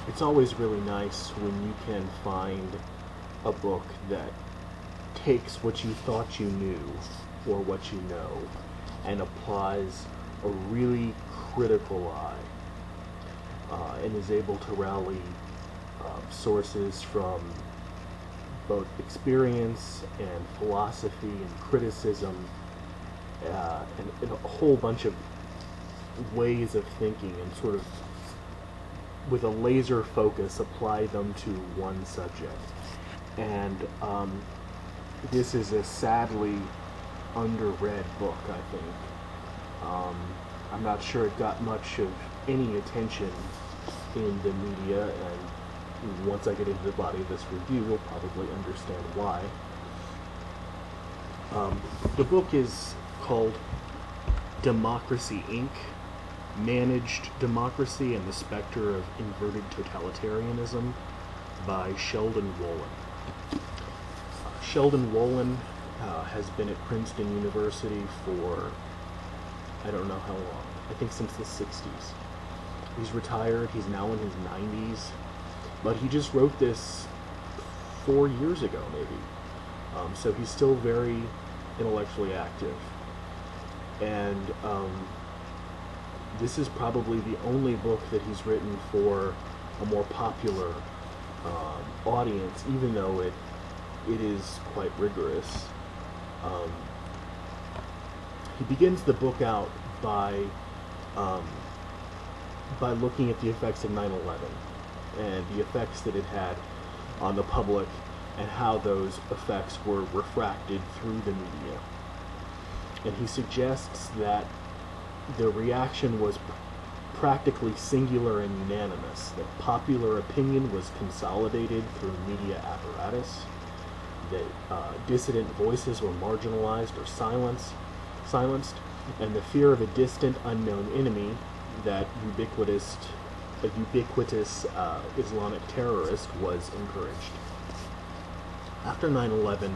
It's always really nice when you can find a book that takes what you thought you knew or what you know and applies a really critical eye and is able to rally sources from both experience and philosophy and criticism and a whole bunch of ways of thinking and sort of with a laser focus apply them to one subject. And this is a sadly underread book, I think. I'm not sure it got much of any attention in the media, and once I get into the body of this review, you'll probably understand why. The book is called Democracy, Inc., Managed Democracy and the Specter of Inverted Totalitarianism by Sheldon Wolin. Sheldon Wolin has been at Princeton University for I don't know how long. I think since the 60s. He's retired. He's now in his 90s. But he just wrote this 4 years ago, maybe. So he's still very intellectually active. And this is probably the only book that he's written for a more popular audience, even though it is quite rigorous. He begins the book out by looking at the effects of 9/11 and the effects that it had on the public and how those effects were refracted through the media. And he suggests that the reaction was practically singular and unanimous, that popular opinion was consolidated through media apparatus, that dissident voices were marginalized or silenced, and the fear of a distant, unknown enemy, that ubiquitous Islamic terrorist, was encouraged. After 9/11,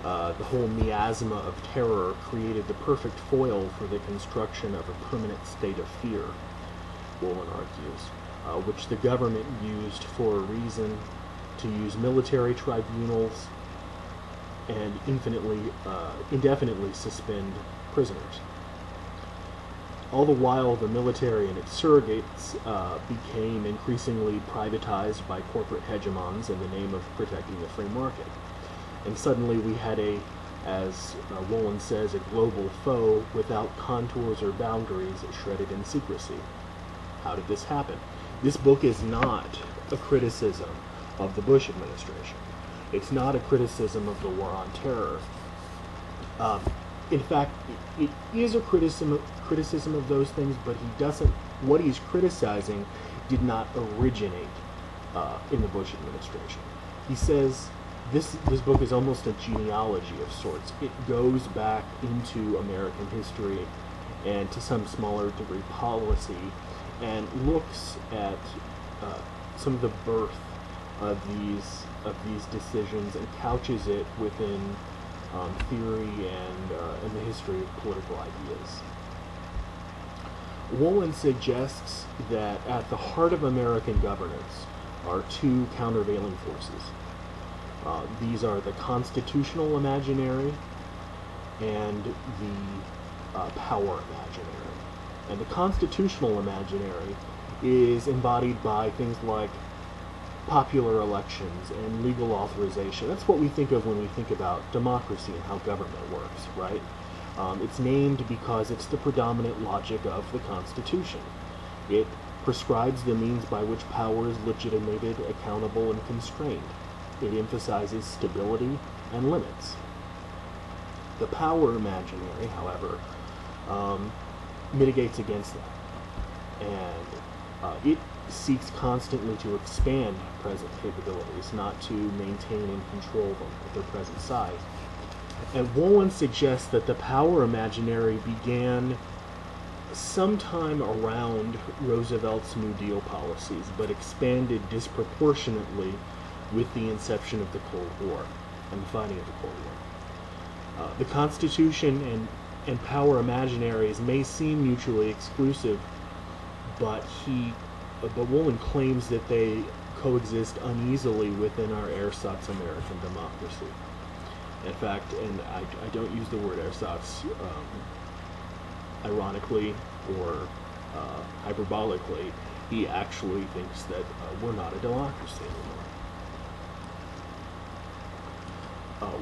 the whole miasma of terror created the perfect foil for the construction of a permanent state of fear, Wolin argues, which the government used for a reason to use military tribunals and indefinitely suspend prisoners. All the while, the military and its surrogates became increasingly privatized by corporate hegemons in the name of protecting the free market. And suddenly we had as Wolin says, a global foe without contours or boundaries, shredded in secrecy. How did this happen? This book is not a criticism of the Bush administration. It's not a criticism of the war on terror. In fact, it is a criticism of those things, but what he's criticizing did not originate in the Bush administration. He says this book is almost a genealogy of sorts. It goes back into American history and to some smaller degree policy, and looks at some of the birth of these decisions and couches it within theory and the history of political ideas. Wolin suggests that at the heart of American governance are two countervailing forces. These are the constitutional imaginary and the power imaginary. And the constitutional imaginary is embodied by things like popular elections and legal authorization. That's what we think of when we think about democracy and how government works, right? It's named because it's the predominant logic of the Constitution. It prescribes the means by which power is legitimated, accountable, and constrained. It emphasizes stability and limits. The power imaginary, however, mitigates against that. And it seeks constantly to expand present capabilities, not to maintain and control them at their present size. And Wolin suggests that the power imaginary began sometime around Roosevelt's New Deal policies, but expanded disproportionately with the inception of the Cold War and the fighting of the Cold War. The Constitution and power imaginaries may seem mutually exclusive, but he but Wolin claims that they coexist uneasily within our ersatz American democracy. In fact, and I don't use the word ersatz ironically or hyperbolically, he actually thinks that we're not a democracy anymore.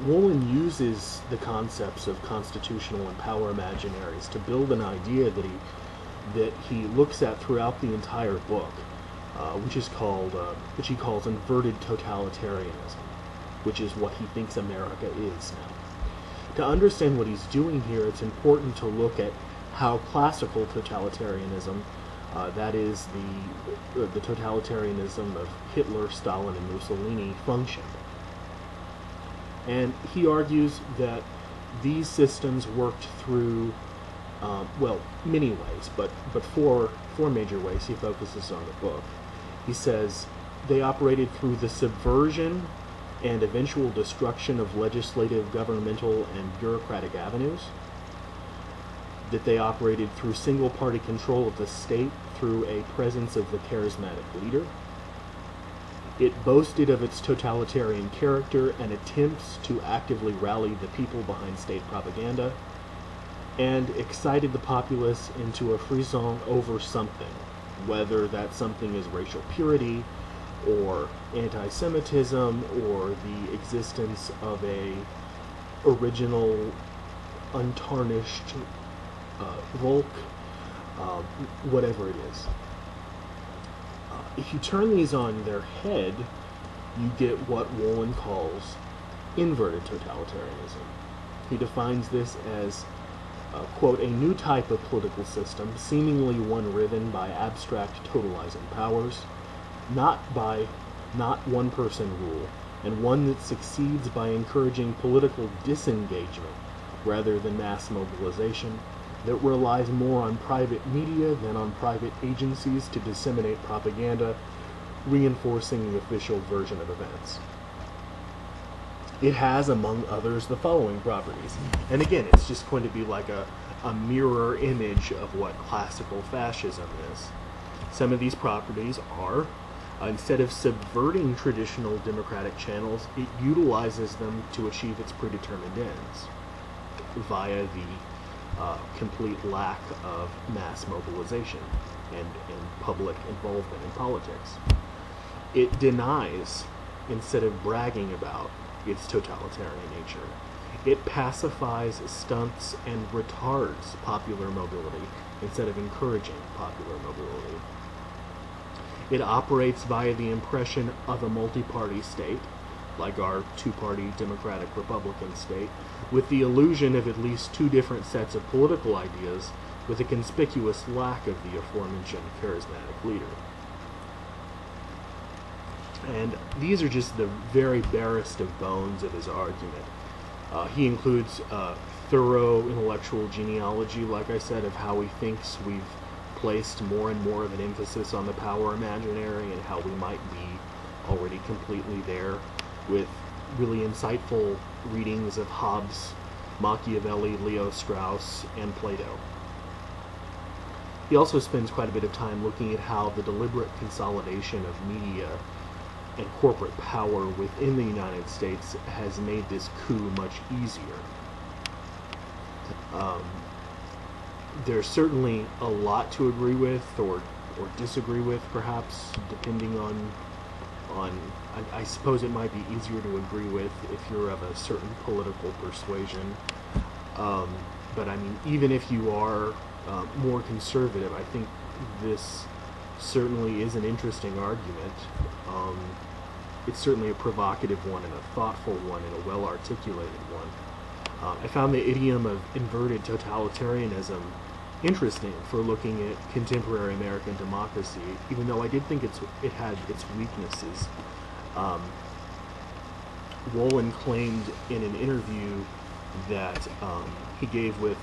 Wolin uses the concepts of constitutional and power imaginaries to build an idea that he looks at throughout the entire book, which he calls inverted totalitarianism, which is what he thinks America is now. To understand what he's doing here, it's important to look at how classical totalitarianism, that is the totalitarianism of Hitler, Stalin, and Mussolini, functioned. And he argues that these systems worked through, many ways, but four major ways he focuses on the book. He says they operated through the subversion and eventual destruction of legislative, governmental, and bureaucratic avenues, that they operated through single-party control of the state through a presence of the charismatic leader. It boasted of its totalitarian character and attempts to actively rally the people behind state propaganda, and excited the populace into a frisson over something, whether that something is racial purity, or anti-Semitism, or the existence of a original, untarnished Volk, whatever it is. If you turn these on their head, you get what Wolin calls inverted totalitarianism. He defines this as, quote, a new type of political system, seemingly one riven by abstract totalizing powers, not one-person rule, and one that succeeds by encouraging political disengagement rather than mass mobilization, that relies more on private media than on private agencies to disseminate propaganda, reinforcing the official version of events. It has, among others, the following properties. And again, it's just going to be like a mirror image of what classical fascism is. Some of these properties are, instead of subverting traditional democratic channels, it utilizes them to achieve its predetermined ends via the complete lack of mass mobilization and public involvement in politics. It denies, instead of bragging about, its totalitarian nature. It pacifies stunts and retards popular mobility instead of encouraging popular mobility. It operates via the impression of a multi-party state, like our two-party Democratic-Republican state, with the illusion of at least two different sets of political ideas, with a conspicuous lack of the aforementioned charismatic leader. And these are just the very barest of bones of his argument. He includes thorough intellectual genealogy, like I said, of how he thinks we've placed more and more of an emphasis on the power imaginary and how we might be already completely there, with really insightful readings of Hobbes, Machiavelli, Leo Strauss, and Plato. He also spends quite a bit of time looking at how the deliberate consolidation of media and corporate power within the United States has made this coup much easier. There's certainly a lot to agree with or disagree with, perhaps, depending on I suppose it might be easier to agree with if you're of a certain political persuasion. But I mean, even if you are more conservative, I think this certainly is an interesting argument. It's certainly a provocative one and a thoughtful one and a well-articulated one. I found the idiom of inverted totalitarianism interesting for looking at contemporary American democracy, even though I did think it had its weaknesses. Wolin claimed in an interview that he gave with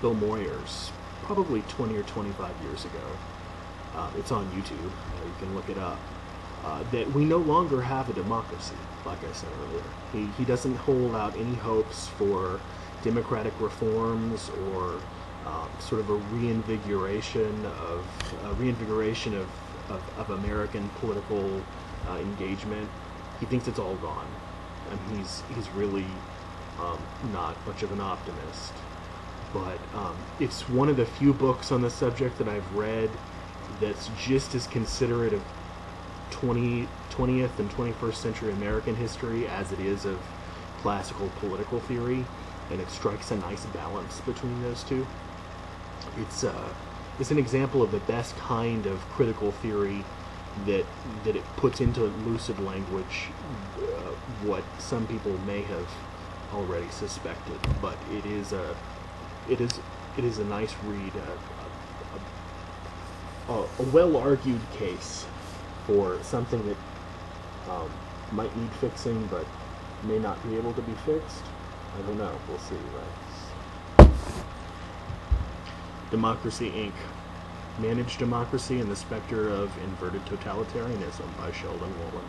Bill Moyers probably 20 or 25 years ago. It's on YouTube. You can look it up. That we no longer have a democracy, like I said earlier. He doesn't hold out any hopes for democratic reforms or sort of a reinvigoration of American political engagement. He thinks it's all gone, and he's really not much of an optimist. But it's one of the few books on the subject that I've read that's just as considerate of 20th and 21st century American history as it is of classical political theory, and it strikes a nice balance between those two. It's an example of the best kind of critical theory that it puts into lucid language what some people may have already suspected. But it is a nice read, a well-argued case for something that might need fixing but may not be able to be fixed. I don't know. We'll see, right? Democracy, Inc. Managed Democracy and the Specter of Inverted Totalitarianism by Sheldon Wolin.